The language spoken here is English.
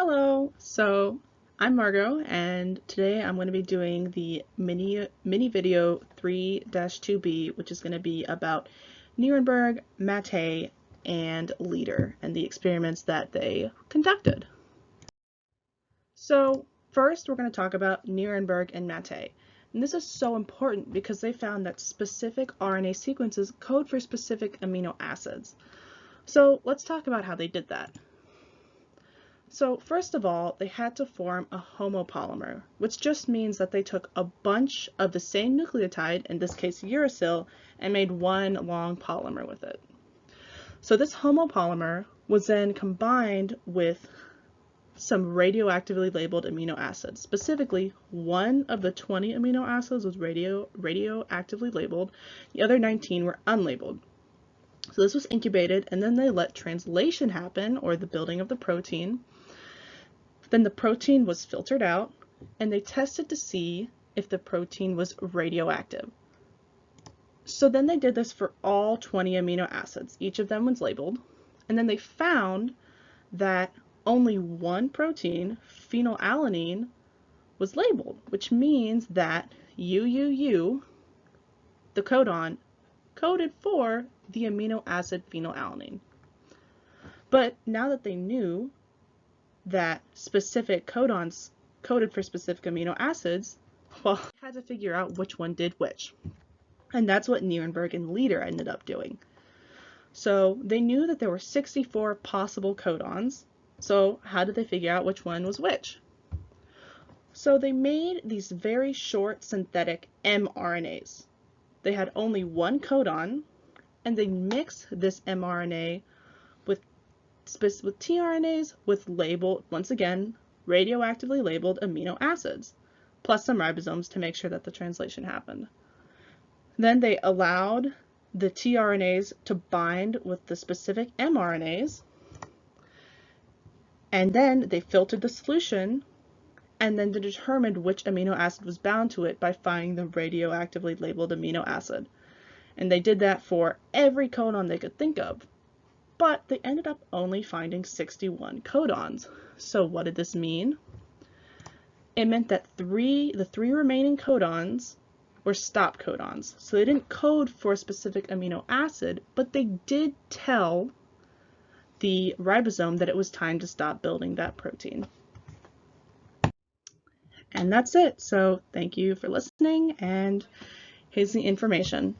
Hello, so I'm Margot, and today I'm going to be doing the mini video 3-2B, which is going to be about Nuremberg, Mattei, and Lieder, and the experiments that they conducted. So first we're going to talk about Nuremberg and Mattei. And this is so important because they found that specific RNA sequences code for specific amino acids. So let's talk about how they did that. So first of all, they had to form a homopolymer, which just means that they took a bunch of the same nucleotide, in this case uracil, and made one long polymer with it. So this homopolymer was then combined with some radioactively labeled amino acids. Specifically, one of the 20 amino acids was radioactively labeled, the other 19 were unlabeled. So this was incubated, and then they let translation happen, or the building of the protein. Then the protein was filtered out, and they tested to see if the protein was radioactive. So then they did this for all 20 amino acids. Each of them was labeled, and then they found that only one protein, phenylalanine, was labeled, which means that UUU, the codon, coded for the amino acid phenylalanine. But now that they knew that specific codons coded for specific amino acids, well, they had to figure out which one did which. And that's what Nuremberg and Lieder ended up doing. So they knew that there were 64 possible codons. So how did they figure out which one was which? So they made these very short synthetic mRNAs. They had only one codon, and they mixed this mRNA with tRNAs with labeled, once again, radioactively labeled amino acids, plus some ribosomes to make sure that the translation happened. Then they allowed the tRNAs to bind with the specific mRNAs, and then they filtered the solution, and then they determined which amino acid was bound to it by finding the radioactively labeled amino acid. And they did that for every codon they could think of. But they ended up only finding 61 codons. So what did this mean? It meant that the three remaining codons were stop codons. So they didn't code for a specific amino acid, but they did tell the ribosome that it was time to stop building that protein. And that's it. So thank you for listening, and here's the information.